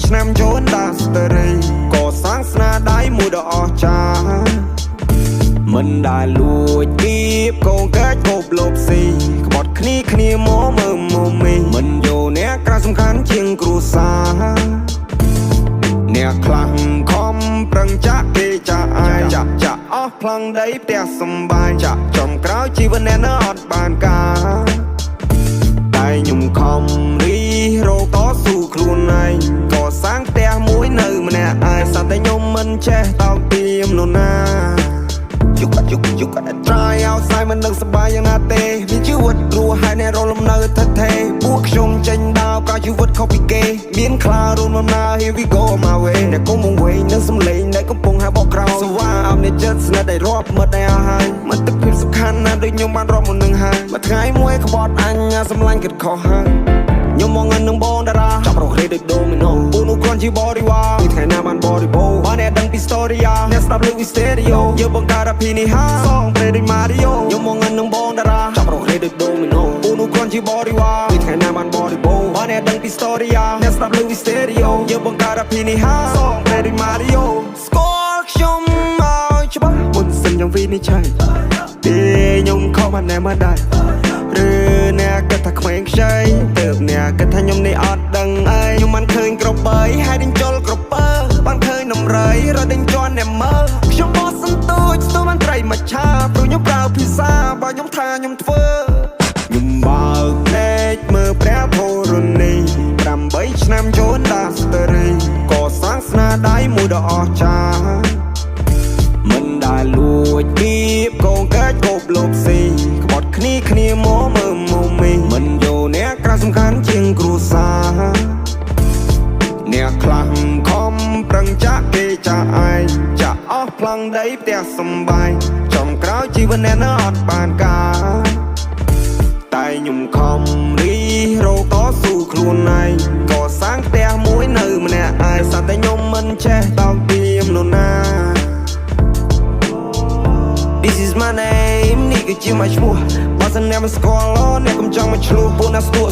ឆ្នាំចូលដាស្ទរីក៏សាងស្នាដៃមួយដ៏អស្ចារ្យមិនដែលលួចគៀបកងកាច់គប់លបស៊ីក្បត់គ្នាមកមើលមកមីមិនយកអ្នកក្រៅសំខាន់ជាងគ្រួសារអ្នកខ្លាំងខំប្រឹងចាក់គេចាក់អាយចាក់អស់ផ្លាំងដីផ្ទះសំបាយចាក់ចំក្រោយជីវិតអ្នកនៅអត់បានការតែខ្ញុំខំរីរកតស៊ូខ្លួនឯងក៏សាងផ្ទះមួយនៅម្នាក់ឯងសត្វតែខ្ញុំមិនចេះតោកទាមនរណាយុគតែ try outside មិននឹងសប្បាយយ៉ាងណាទេមានជីវិតរស់ហើយអ្នករលំនៅថិតថេរពួកខ្ញុំចេញដើរក៏ជីវិតខុសពីគេមានខ្លារួមដំណើរ here we go my way អ្នកកុំមកវិញនឹងសំឡេងដែលកំពុងហាបបក្រោយស្វាអមអ្នកចិត្តស្និទ្ធដែលរាប់មើលតែអស់ហើយមិត្តភាពសំខាន់ណាស់ដូចខ្ញុំបានរាប់មុននឹងហើយមួយថ្ងៃមួយក្បត់អញសម្លាញ់គិតខុសហើយខ្ញុំមកនឹងបងតារាចាប់រកគ្នាដូចដូមីណូពូនោះគ្រាន់ជាបរិវារថ្ងៃណាបានបរិបូរបានអ្នកដឹងពី story អ្នកស្ដាប់លើ stereo យើងបង្កើតអភិនិហាសងព្រេដូច Mario ខ្ញុំមកនឹងបងតារាចាប់រកគ្នាដូចដូមីណូពូនោះគ្រាន់ជាបរិវារថ្ងៃណាបានបរិបូរបានអ្នកដឹងពី story អ្នកស្ដាប់លើ stereo យើងបង្កើតអភិនិហាសងព្រេដូច Mario ស្គាល់ខ្ញុំមកច្បាស់មុនសិនយ៉ាងវិនិច្ឆ័យពេលខ្ញុំខំបានណែមកដែរឬអ្នកគិតថាក្មេងខ្ចីទើបអ្នកគិតថាខ្ញុំនេះអត់ដឹងអីខ្ញុំមិនឃើញក្របីហើយដេញចុលក្រពើបានឃើញនំរៃរត់ដេញជន់អ្នកមើលខ្ញុំបោះសន្ទូចស្ទូបានត្រីមកឆាព្រោះខ្ញុំប្រើភាសាបើខ្ញុំថាខ្ញុំធ្វើខ្ញុំបើកភ្នែកមើលព្រះធរណី8ឆ្នាំចូលដាស្ទរីក៏សាងស្នាដៃមួយដ៏អស្ចារ្យមិនដែលលួចគៀបកងកាច់គប់លបស៊ីក្បត់គ្នាមកមើលមកមីមិនយកអ្នកក្រៅសំខាន់ជាងគ្រួសារអ្នកខ្លាំងខំប្រឹងចាក់គេចាក់ឯងចាក់អស់ផ្លាំងដីផ្ទះសំបាយចំក្រោយជីវិតអ្នកនៅអត់បានការតែខ្ញុំខំរីរកតស៊ូខ្លួនឯងក៏សាងផ្ទះមួយនៅម្នាក់ឯងសត្វតែខ្ញុំមិនចេះតោកទាមនរណា This is my name នេះគឺជាមកឈ្មោះបើសិនអ្នកមិនស្គាល់អ្នកកុំចង់មកឆ្លោះពួកណាស្ទួ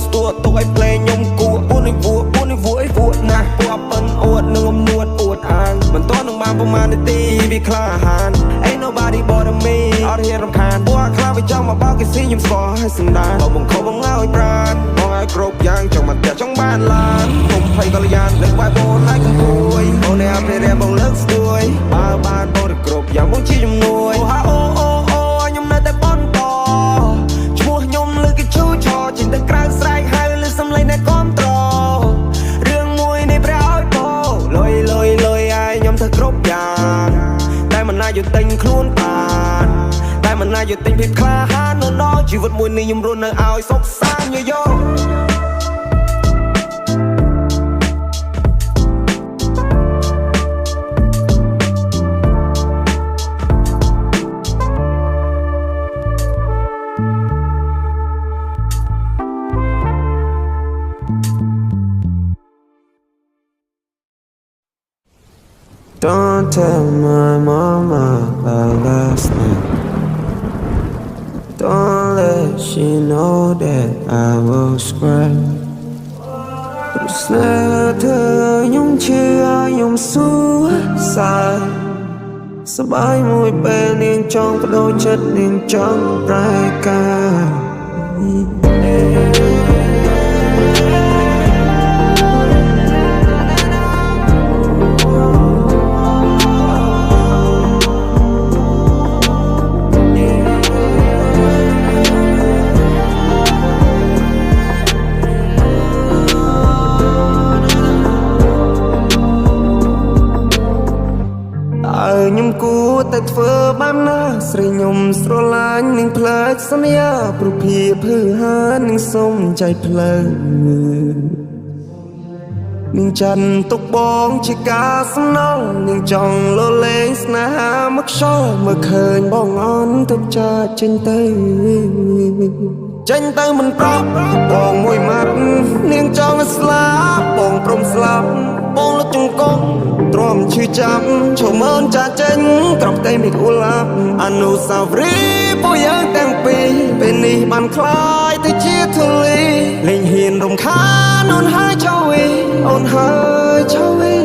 ទុកឲ្យភ្លេងខ្ញុំគួរពួកនេះវួណាស់ពួកប៉ិនអួតនឹងអំនួតអួតអានមិនទាន់នឹងបានប្រមាណនាទីវាក្លាហាន Ain't nobody but me អត់ហ៊ានរំខានពួកខ្លាវាចង់មកបោកគេស៊ីខ្ញុំស្គាល់ឲ្យសណ្ដានបើបង្ខំមកឲ្យប្រានមកឲ្យគ្រប់យ៉ាងចង់មកផ្ទះចង់បានឡានខ្ញុំភ័យកល្យានលើកវាយបូនឲ្យកំពួយអូនអ្នកអភិរក្សបងលើកស្ទួយបើបានបូនគ្រប់យ៉ាងបងជាជំនួយខ្ញុំនៅតែបន្តឈ្មោះខ្ញុំលើគេឈូឆោចេញទៅក្រៅស្រែកហៅលើសំឡេងអ្នកគាំទ្ររឿងមួយនេះព្រះឲ្យពោលុយឲ្យខ្ញុំធ្វើគ្រប់យ៉ាងតែមិនណាយកទិញខ្លួនបានតែមិនណាយកទិញភាពក្លាហាននៅជីវិតមួយនេះខ្ញុំរស់នៅឲ្យសុខសាន្តយោ Don't tell my mama about last night. Don't let she know that I will cry. Tôi sẽ thơ nhung chưa nhung suốt dài. Sao bay mùi bên yên trong và đôi chất yên trong trái ca. Nhưng cô tại thơ bám ná sợi nhung sro lanh nhưng plek sanya prupi phư nhưng sông chạy plek nhưng chân tốc bóng chỉ cá sông nong nhưng trong lô lên sna mất soi mà khơi bong ngon thức cha trên tay mình prop bong môi mắt nhưng trong slap bong prom slap bong lót chung con trộm chư chăm chồng ơn cha chân cặp tay mịt u lạp anh u sao vri bôi giang tang pi bên đi bàn khai thấy chia ធូលីលេងហ៊ានរំខានអូនហើយចៅវីអូនហើយចៅវី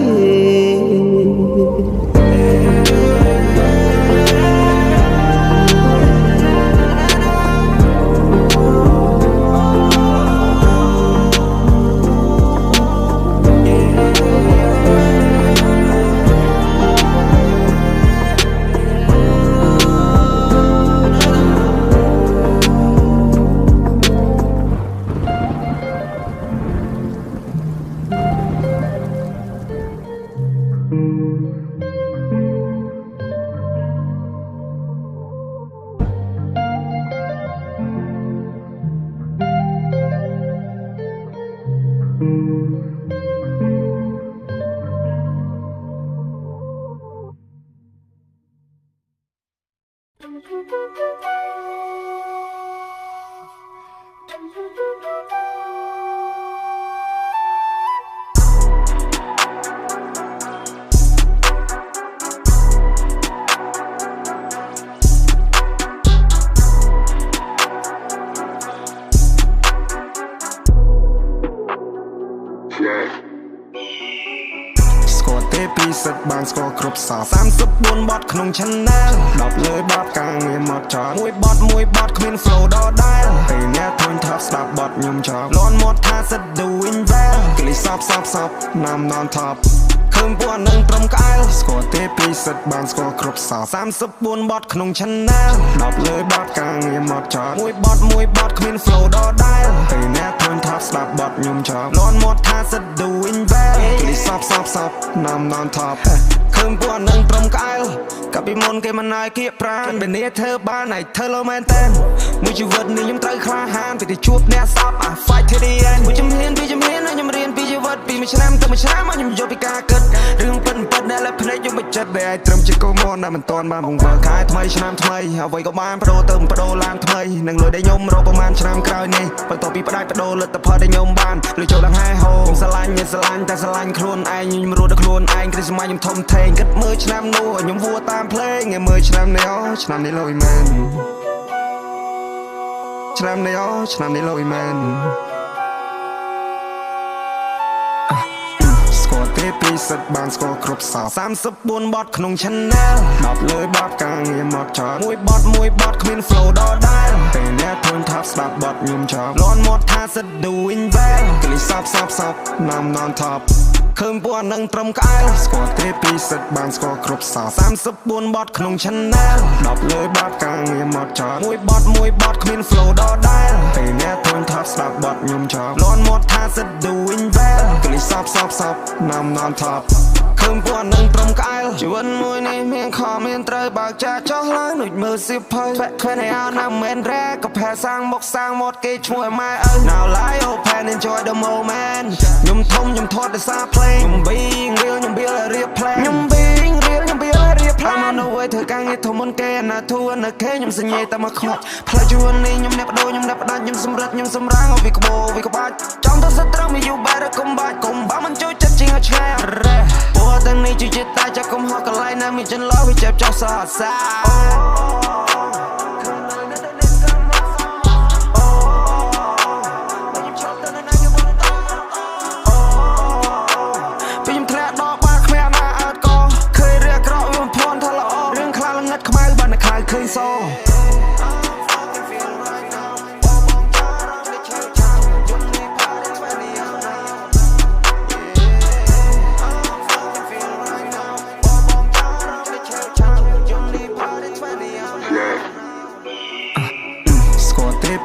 ស្គាល់ទេពីសិតបានស្គាល់គ្រប់សោ34បទក្នុង channel 10លើបទការងារមកចោលមួយបទគ្មាន flow ដដែលពេលអ្នកធុញថប់ស្ដាប់បទខ្ញុំចោលលន់មាត់ថាសិត doing well ក្លីសបណាំ non top ឃើញពួកនឹងត្រឹមក្អែលស្គាល់ទេពីសិតបានស្គាល់គ្រប់សោ34បទក្នុង channel 10លើបទការងារមកចោលមួយបទគ្មាន flow ដដែលពេលអ្នកធុញថប់ស្ដាប់បទខ្ញុំចោលលន់មាត់ថាសិត doing well ក្លីសបណាំ non top ឃើញពួកនឹងត្រឹមក្អែលកាពីមុនគេមិនណាយគៀកប្រានពេលនេះធ្វើបានឲ្យធ្វើលើមែនតើមួយជីវិតនេះខ្ញុំត្រូវក្លាហានពីទៅជួបអ្នកសព fight to the end មួយជំហានខ្ញុំរៀនពីជីវិតពីមួយឆ្នាំទៅមួយឆ្នាំមកខ្ញុំយកពីការគិតរឿងពិតដែលលើភ្នែកខ្ញុំមិនចិត្តដែលត្រឹមជាកុំមកដែលមិនតាន់បានបង្វឹកខែថ្មីឆ្នាំថ្មីអ្វីក៏បានបដូរទៅបដូរឡើងថ្មីនឹងលុយដែលខ្ញុំរកប្រហែលឆ្នាំក្រោយនេះបន្ទាប់ពីផ្ដាច់បដូរលទ្ធផលដែលខ្ញុំបានលុយចូលដល់ហែហោស្រឡាញ់តែស្រឡាញ់ខ្លួនឯងខ្ញុំរស់ដល់ខ្លួនឯងគ្រីស្មាខ្ញុំធំធេងគិតមើលឆ្នាំនោះខ្ញុំវួរតាមភ្លេងឯមើលឆ្នាំនេះអូឆ្នាំនេះលុយមែនឆ្នាំនេះអូឆ្នាំនេះលុយមែនស្គាល់ទេពីសិតបានស្គាល់គ្រប់សោ34បទក្នុង channel 10លើបទការងារមកចោលមួយបទគ្មាន flow ដដែលពេលអ្នកធុញថប់ស្ដាប់បទខ្ញុំចោលលន់មាត់ថាសិត doing well ក្លីសបណាំ non top ឃើញពួកនឹងត្រឹមក្អែលស្គាល់ទេពីសិតបានស្គាល់គ្រប់សោ34បទក្នុង channel 10លើបទការងារមកចោលមួយបទគ្មាន flow ដដែលពេលអ្នកធុញថប់ស្ដាប់បទខ្ញុំចោលលន់មាត់ថាសិត doing well ក្លីសបណាំ non top ឃើញពួកនឹងត្រឹមក្អែលជីវិតមួយនេះមានខំមានត្រូវបើកចាចោះឡើងដូចមើលសៀវភៅឃើញឲ្យណាមិនរ៉ែក៏ផែសាំងមកសាំងមាត់គេឈ្មោះម៉ែឪ Now lie open enjoy the moment ខ្ញុំធំខ្ញុំធាត់ដោយសារភ្លេងខ្ញុំ being real ខ្ញុំ build រៀប plan ខ្ញុំ being real ខ្ញុំ build រៀប plan មកនៅវិញធ្វើការងារធំមុនគេណាធូរនៅគេខ្ញុំសញ្ញេតែមកខ្វាត់ផ្លេចជួននេះខ្ញុំអ្នកបដូរខ្ញុំអ្នកបដាច់ខ្ញុំសម្រិតខ្ញុំសម្រាំងឲ្យវាក្បោវាក្បាច់ចង់ទៅសិតត្រឹម you better come back កុំបាមិនជួយចិត្តជាងឲ្យឆ្ងាយពួកទាំងនេះជួយចិត្តតែចាក់កុំហោះកន្លែងណាមានចន្លោះវាចាប់ចោលសោះអាសាឃើញស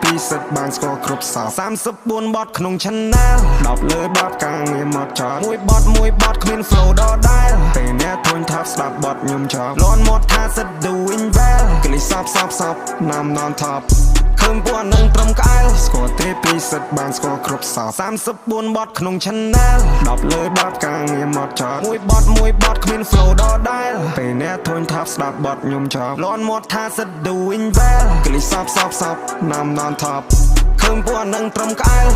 ពីសិតបានស្គាល់គ្រប់សោ34បទក្នុង channel 10លើបទការងារមកចោលមួយបទគ្មាន flow ដដែលពេលអ្នកធុញថប់ស្ដាប់បទខ្ញុំចោលលន់មាត់ថាសិត doing well ក្លីសបណាំ non top ឃើញពួកនឹងត្រឹមក្អែលស្គាល់ទេពីសិតបានស្គាល់គ្រប់សោ34បទក្នុង channel 10លើបទការងារមកចោលមួយបទគ្មាន flow ដដែលពេលអ្នកធុញថប់ស្ដាប់បទខ្ញុំចោលលន់មាត់ថាសិត doing well ក្លីសបណាំ non top ឃើញពួកនឹងត្រឹមក្អែល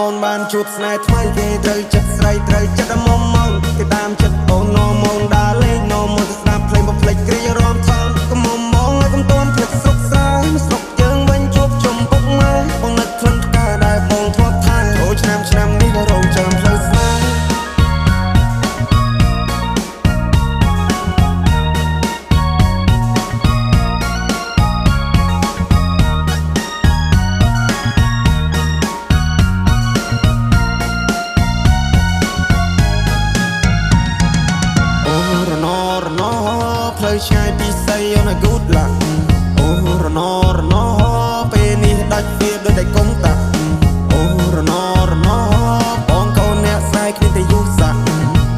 mòn bàn chụp này thay về trời chất say trời chất mong mong cái đam chất ôn no mong đã lấy no mong snap play một play kia rom thon cái mong mong ai cũng tôn thiệt sốc sai sốc dương bên chụp chùm bốc mai mong nứt thân cả đại mong thoát thai ôi năm đi vào đầu chạm play saiชายปีใส่เอาหน้ากุดหลักโอ้ระนอเป็นนี่ดัดเฟียดโดยได้กงตักโอ้ระนอปองเขาแนบใส่คลิปแต่ยุสัก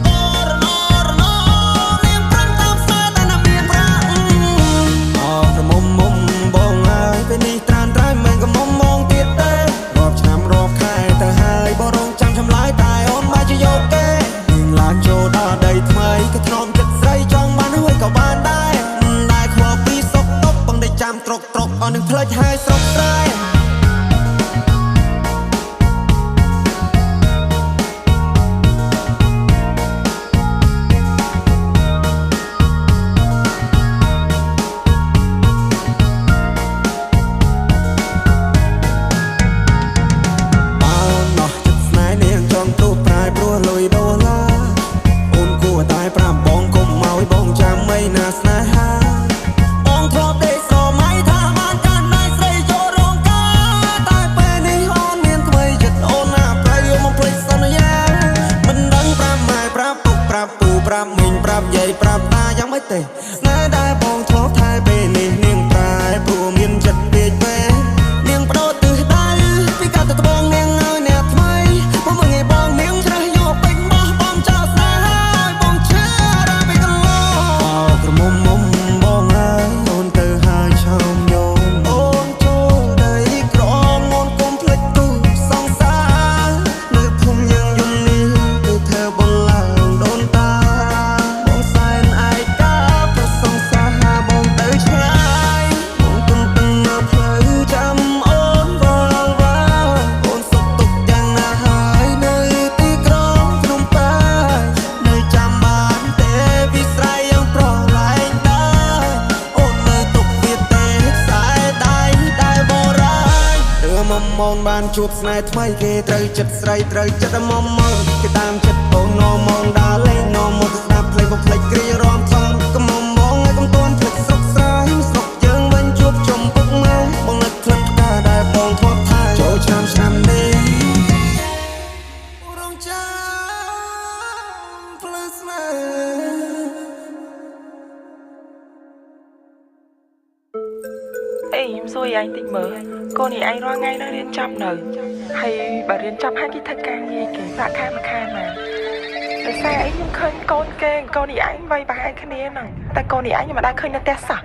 โอ้ระนอเลี้ยงพรังตามสายแต่น้ำเมียนพระออกระมุมบองหายเป็นนี่ตรานร้ายเหมือนกับมองเตี้ยเต้รอบช้ำรอบคายแต่หายบ่ร้องจำช้ำลายตายอ่อนมาจะโยกเก้ยิงลานโจดาได้ทำไมก็ทนอมจัดใส่จองบ้านห้วยกับบ้านได้จำตรกเอาหนึ่งเพลย์ให้สกใจเอาหน่อจุดสายเนียงจองตู้ปลายปลัวลอยโดลาอุ่นกูตายปรามบองกลมเมาไอ้บองจำไม่น่าสนาหาปรับมิงปรับใหญ่ปรับตายังไม่เตะน่าได้บองทบทายไปนี่เนียงปลายผู้มีนจัดเบียดแม่เนียงโปรดตื่นได้พี่กาตะบองเนียงเงยแนบทำไมเพราะมึงไอ้บองเนียงจะโยกเป็นบ่บองเจ้าสายบองเชื่อได้ไปกันล้อกระมุมบองไอ้โอนเตอหายชาวโยนโอนโจได้กรองโอนกลมพลิกตู้สองสาเนื้อพุ่มยังยุ่งนี้คือเธอบนหลังโดนตามองบานจูบสายทำไมเกยเตยจัดใส่เตยจัดมองเกยตามจัดโอนมองดาเล่นมองสนาเพลย์บเพลย์กรีรอมทองก็มองไอ้กำต้นเพลย์สกสายสกเยิงเป็นจูบจมปุกมามองนึกคลังตาได้ปองทอดทายโจช้ำดีรองจ้าเพลย์สนาÊ, em xui anh tình mơ cô này anh ra ngay nó liên chăm nở hay bà liên chăm hai cái thằng càng gì kì dạ khai mà để sao ấy nhưng khơi con kê con này anh vay bà anh khăn nè ta con này anh nhưng mà đang khơi nó té sặc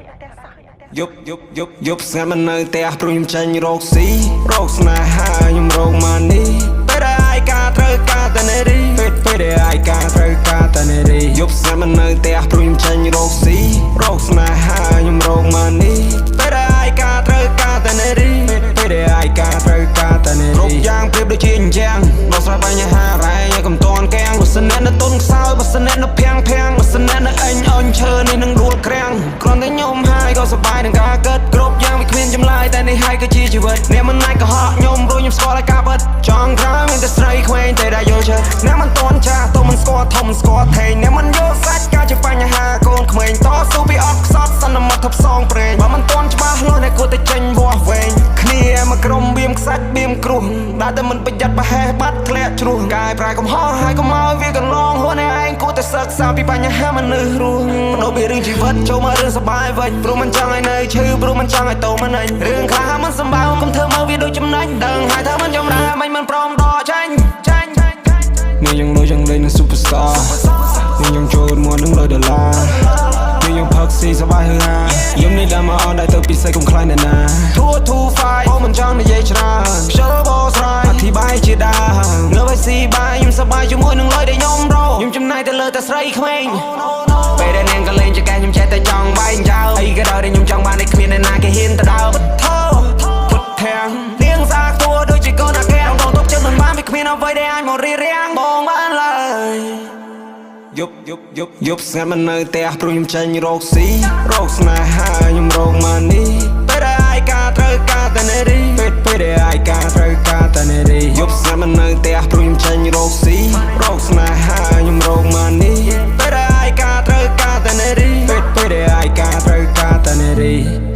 Giúp xem anh nơi té prum chanh rok si rok na ha nhưng rok mani pe để ai ca trơ ca ta nè đi pe để ai ca trơ ca ta nè đi giúp xem anh nơi té prum chanh rok si rok na ha nhưng rok mani pe để ai ca trơ ca ta nè đi pe để ai ca trơ ca ta nè đi rok giang pliep đôi chiên giang nó sao bay nhà ha rai nhà cầm toàn keng bớt sân nó tôn sao bớt sân nó phèn bớt sân nó anh on chơi nên nâng đua keng còn thấy nhom haiก็สบายดังกาเกิดกรบยางไม่เคลื่อนจำลายแต่ในให้ก็ชี้ชีวิตเนี่ยมันนายก็หอกยมรู้ยมสกอร์และกาเบิดจองครามมันจะใส่เคว้งแต่ได้โยเชเนี่ยมันต้นชาตัวมันสกอร์ทอมสกอร์เทงเนี่ยมันโยซัดกาจะไปยังหาโกนเขม่งต่อสู้ไปออกซอดสันน้ำมันทับซองเปรย์ว่ามันต้นจะบ้าล้อในกูแต่เจนบัวเวงเคลียมากรมเบียมซัดเบียมกรุงได้แต่มันไปยัดไปแห่บัดเคลียจรูกายปลายก็ห่อให้ก็มาเวียกันลองหัวในไอ้กูแต่ศึกษาปีปัญญาให้มันนึกรู้มันเอาไปเรื่องชีวิตโจมาเรื่องสบายเว้ยรู้มันจังไอ้เนยชื่อรู้มันจังไอ้โตมันเองเรื่องข้ามันสบายกับเธอมาวิดีโอจำนั้นดังหายเธอมันจำได้มันพร้อมรอฉันนี่ยังรู้จังเลยนั่งซูเปอร์สตาร์นี่ยังโจดมัวนึงเลยเดลานี่ยังพักซีสบายเฮือยมนี่ดำมาออนได้เธอปีใส่กงคลายนาทูไฟเพราะมันจังในเยชนาชาร์บอสไรอธิบายจีดาเงือบไปซีบายยิ้มสบายจมูกนึงเลยได้ยอมรอยิ้มจำนายแต่เลยแต่ใส่เขม่งไปได้เนียงกันเลยจะแกยิ้มแช่แต่จังใบเจ้าไอ้กระดาษได้ยิ้มจังบ้านในขมิ้นในนาแกเห็นแต่ดาวพุทธแทงเลี้ยงซากตัวโดยจีโก้นาแกต้องตบเจ้าหนึ่งบ้านไปขมิ้น ប់ស្ងាត់មិននៅផ្ទះព្រោះខ្ញុំចេញរកស៊ីរកស្នេហាខ្ញុំរកម៉ានីពេលដែលអាយការត្រូវការតែនារីពេលដែលអាយការត្រូវការតែនារីយប់ស្ងាត់មិននៅផ្ទះព្រោះខ្ញុំចេញរកស៊ីរកស្នេហាខ្ញុំរកម៉ានីពេលដែលអាយការត្រូវការតែនារីពេលដែលអាយការត្រូវការតែនារី